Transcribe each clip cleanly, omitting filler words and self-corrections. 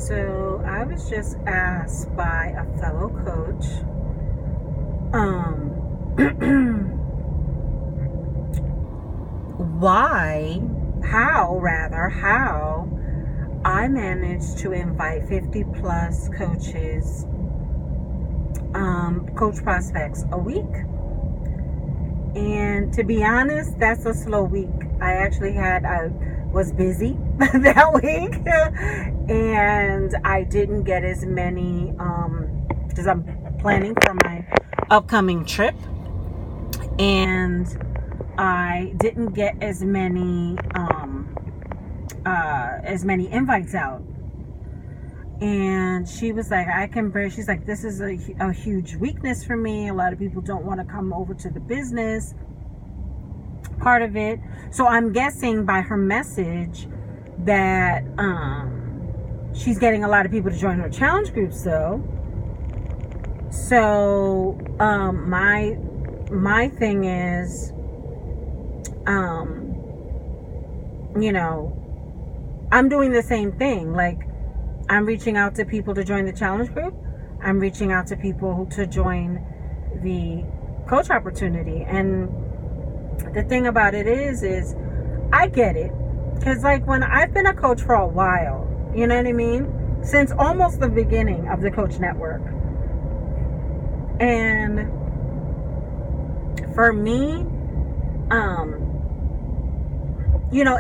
So I was just asked by a fellow coach, how I managed to invite 50 plus coaches, coach prospects a week. And to be honest, that's a slow week. I was busy that week, and I didn't get as many, because I'm planning for my upcoming trip, and I didn't get as many invites out. And she was like, she's like, this is a huge weakness for me. A lot of people don't want to come over to the business part of it. So I'm guessing by her message that she's getting a lot of people to join her challenge groups though. So my thing is, I'm doing the same thing. Like, I'm reaching out to people to join the challenge group. I'm reaching out to people to join the coach opportunity. And the thing about it is I get it. Because like when I've been a coach for a while, you know what I mean? Since almost the beginning of the Coach Network. And for me,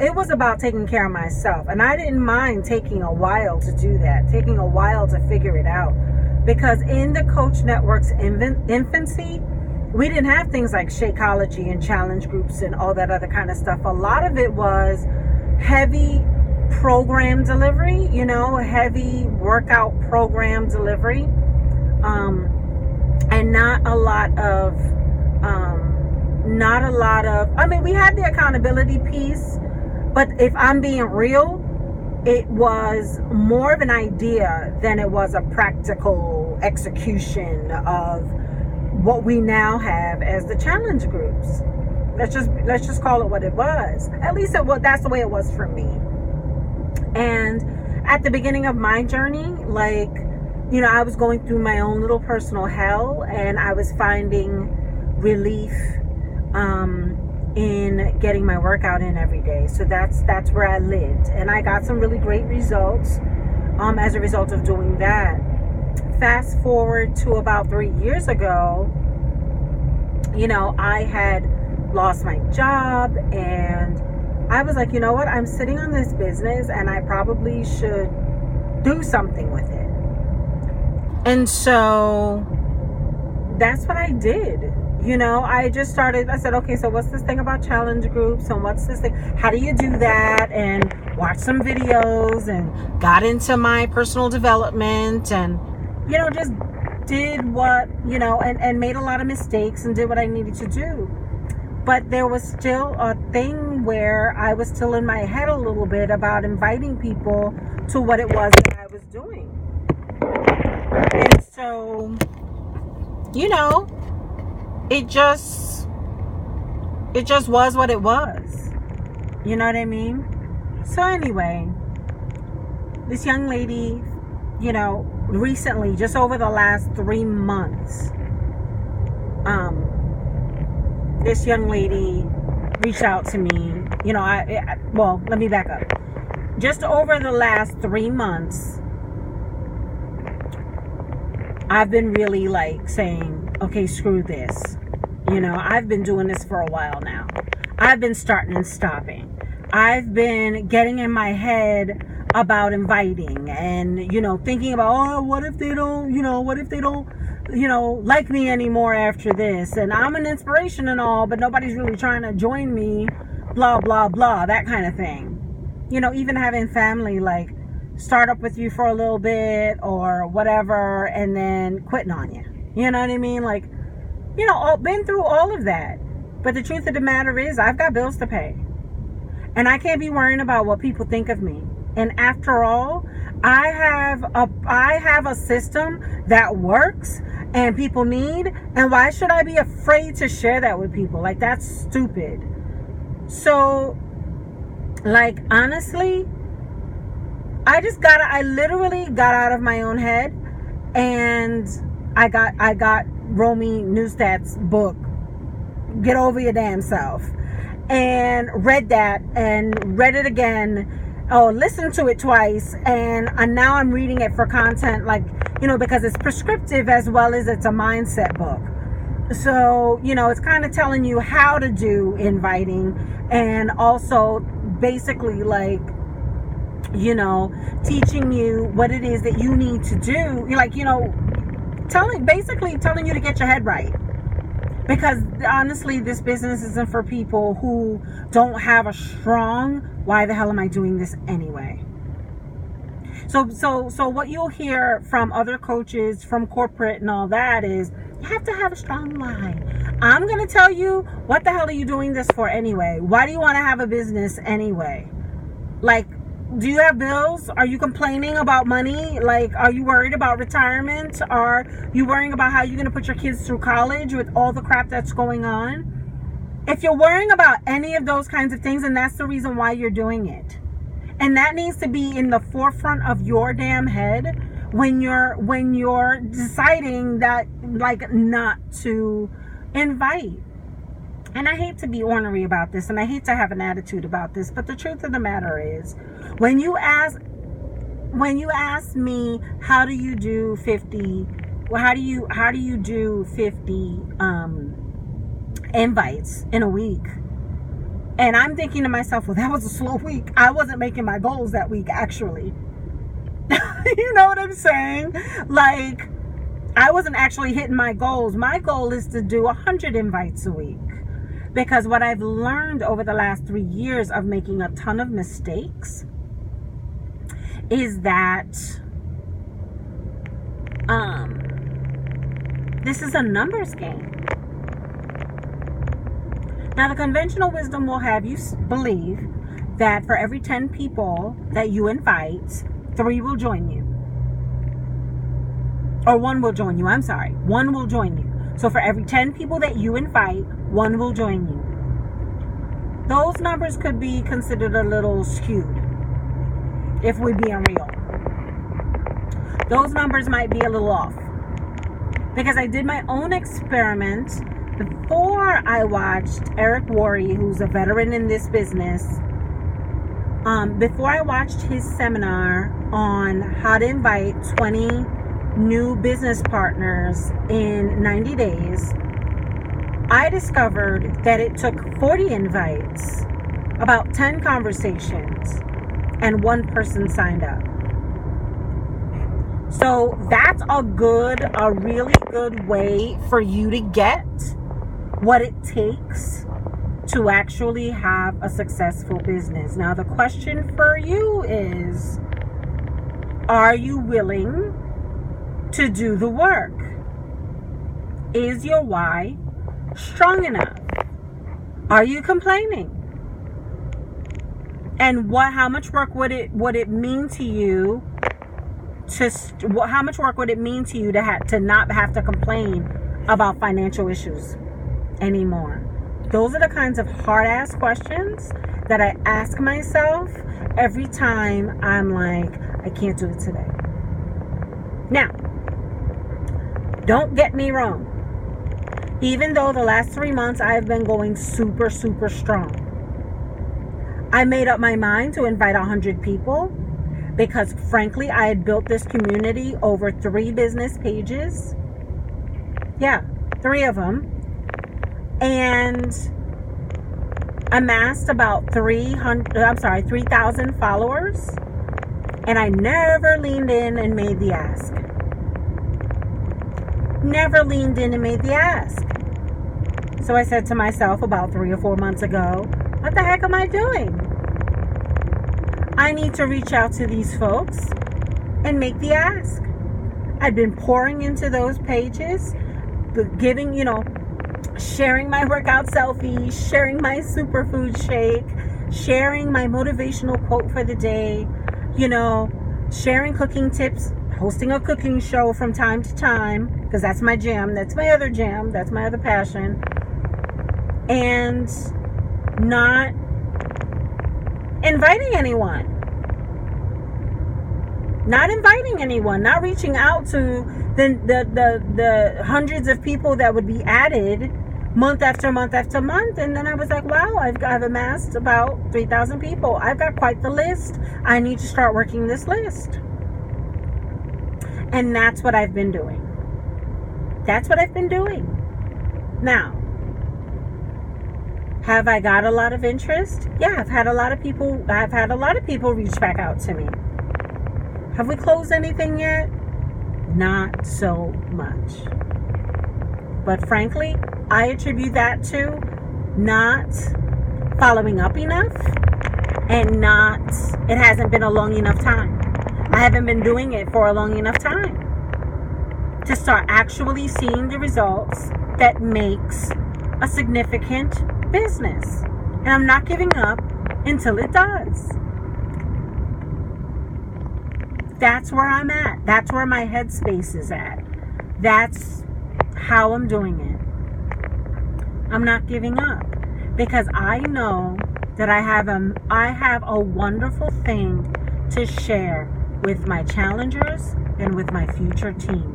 it was about taking care of myself. And I didn't mind taking a while to do that, taking a while to figure it out. Because in the Coach Network's infancy, we didn't have things like Shakeology and challenge groups and all that other kind of stuff. A lot of it was heavy program delivery, heavy workout program delivery. And not a lot of, we had the accountability piece, but if I'm being real, it was more of an idea than it was a practical execution of what we now have as the challenge groups. Let's just call it what it was. At least that's the way it was for me. And at the beginning of my journey, I was going through my own little personal hell, and I was finding relief in getting my workout in every day. So that's where I lived, and I got some really great results as a result of doing that. Fast forward to about 3 years ago, I had lost my job, and I was like, you know what, I'm sitting on this business and I probably should do something with it. And so that's what I did. I just started, I said, okay, so what's this thing about challenge groups, and what's this thing? How do you do that? And watched some videos and got into my personal development, and, just did what, and made a lot of mistakes and did what I needed to do. But there was still a thing where I was still in my head a little bit about inviting people to what it was that I was doing. And so, it just was what it was. You know what I mean? So anyway, this young lady, recently, just over the last 3 months, this young lady reached out to me. Let me back up. Just over the last 3 months, I've been really saying, okay, screw this. I've been doing this for a while now. I've been starting and stopping. I've been getting in my head about inviting and, thinking about, what if they don't like me anymore after this? And I'm an inspiration and all, but nobody's really trying to join me, blah, blah, blah, that kind of thing. Even having family, start up with you for a little bit or whatever, and then quitting on you. You know what I mean? Been through all of that. But the truth of the matter is, I've got bills to pay. And I can't be worrying about what people think of me. And after all, I have a system that works and people need. And why should I be afraid to share that with people? That's stupid. So, honestly, I literally got out of my own head, and I got Romy Newstadt's book, Get Over Your Damn Self, and read that and read it again. Oh, listened to it twice, and now I'm reading it for content, like, because it's prescriptive as well as it's a mindset book. So, it's kind of telling you how to do inviting, and also basically like, teaching you what it is that you need to do, like, telling you to get your head right. Because honestly, this business isn't for people who don't have a strong, why the hell am I doing this anyway? So what you'll hear from other coaches, from corporate and all that, is you have to have a strong why. I'm going to tell you, what the hell are you doing this for anyway? Why do you want to have a business anyway? Like, do you have bills? Are you complaining about money? Like, are you worried about retirement? Are you worrying about how you're going to put your kids through college with all the crap that's going on? If you're worrying about any of those kinds of things, and that's the reason why you're doing it. And that needs to be in the forefront of your damn head when you're deciding that, like, not to invite. And I hate to be ornery about this, and I hate to have an attitude about this, but the truth of the matter is, when you ask me, how do you do 50? Well, how do you do 50 invites in a week? And I'm thinking to myself, well, that was a slow week. I wasn't making my goals that week, actually. You know what I'm saying? Like, I wasn't actually hitting my goals. My goal is to do 100 invites a week. Because what I've learned over the last 3 years of making a ton of mistakes is that this is a numbers game. Now, the conventional wisdom will have you believe that for every 10 people that you invite, 3 will join you. Or 1 will join you. I'm sorry. 1 will join you. So for every 10 people that you invite, 1 will join you. Those numbers could be considered a little skewed, if we're being real. Those numbers might be a little off. Because I did my own experiment before I watched Eric Worre, who's a veteran in this business. Before I watched his seminar on how to invite 20 new business partners in 90 days, I discovered that it took 40 invites, about 10 conversations, and 1 person signed up. So that's a really good way for you to get what it takes to actually have a successful business. Now, the question for you is, are you willing to do the work? Is your why strong enough? Are you complaining? And how much work would it mean to you how much work would it mean to you to not have to complain about financial issues anymore? Those are the kinds of hard-ass questions that I ask myself every time I'm like, I can't do it today. Now, don't get me wrong. Even though the last 3 months I've been going super, super strong, I made up my mind to invite 100 people because, frankly, I had built this community over 3 business pages. Yeah, 3 of them. And amassed about 3,000 followers. And I never leaned in and made the ask. Never leaned in and made the ask. So I said to myself about 3 or 4 months ago, what the heck am I doing? I need to reach out to these folks and make the ask. I'd been pouring into those pages, giving, sharing my workout selfies, sharing my superfood shake, sharing my motivational quote for the day, sharing cooking tips, hosting a cooking show from time to time, because that's my jam, that's my other jam, that's my other passion, and not inviting anyone. not inviting anyone, not reaching out to the hundreds of people that would be added month after month after month. And then I was like, wow, I've amassed about 3,000 people. I've got quite the list. I need to start working this list. And that's what I've been doing. That's what I've been doing. Now, have I got a lot of interest? Yeah, I've had a lot of people reach back out to me. Have we closed anything yet? Not so much. But frankly, I attribute that to not following up enough and it hasn't been a long enough time. I haven't been doing it for a long enough time to start actually seeing the results that makes a significant business. And I'm not giving up until it does. That's where I'm at. That's where my headspace is at. That's how I'm doing it. I'm not giving up because I know that I have a wonderful thing to share with my challengers and with my future team.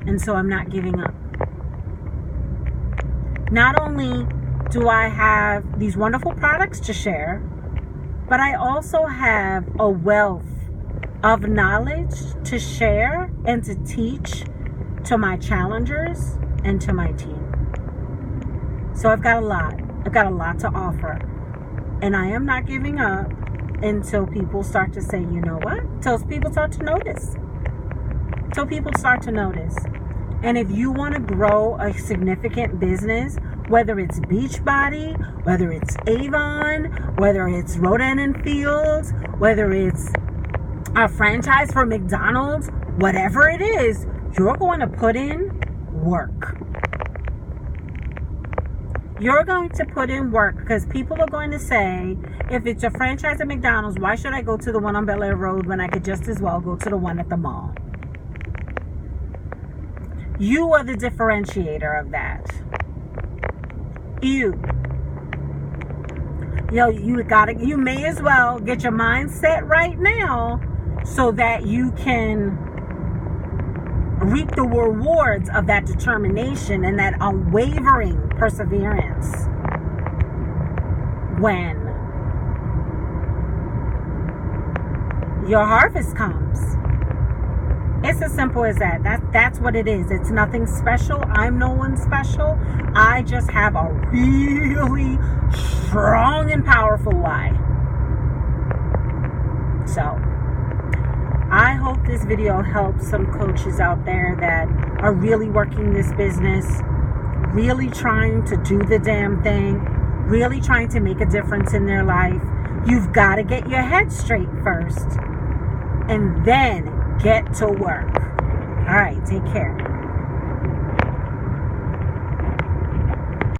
And so I'm not giving up. Not only do I have these wonderful products to share, but I also have a wealth of knowledge to share and to teach to my challengers and to my team. So I've got a lot to offer. And I am not giving up until people start to say, you know what? Until people start to notice. And if you want to grow a significant business, whether it's Beachbody, whether it's Avon, whether it's Rodan & Fields, whether it's a franchise for McDonald's, whatever it is, you're going to put in work. You're going to put in work because people are going to say, if it's a franchise at McDonald's, why should I go to the one on Bel Air Road when I could just as well go to the one at the mall? You are the differentiator of that. You may as well get your mind set right now so that you can reap the rewards of that determination and that unwavering perseverance when your harvest comes. It's as simple as that. That's what it is. It's nothing special. I'm no one special. I just have a really strong and powerful why. So, I hope this video helps some coaches out there that are really working this business, really trying to do the damn thing, really trying to make a difference in their life. You've got to get your head straight first and then get to work. All right, take care.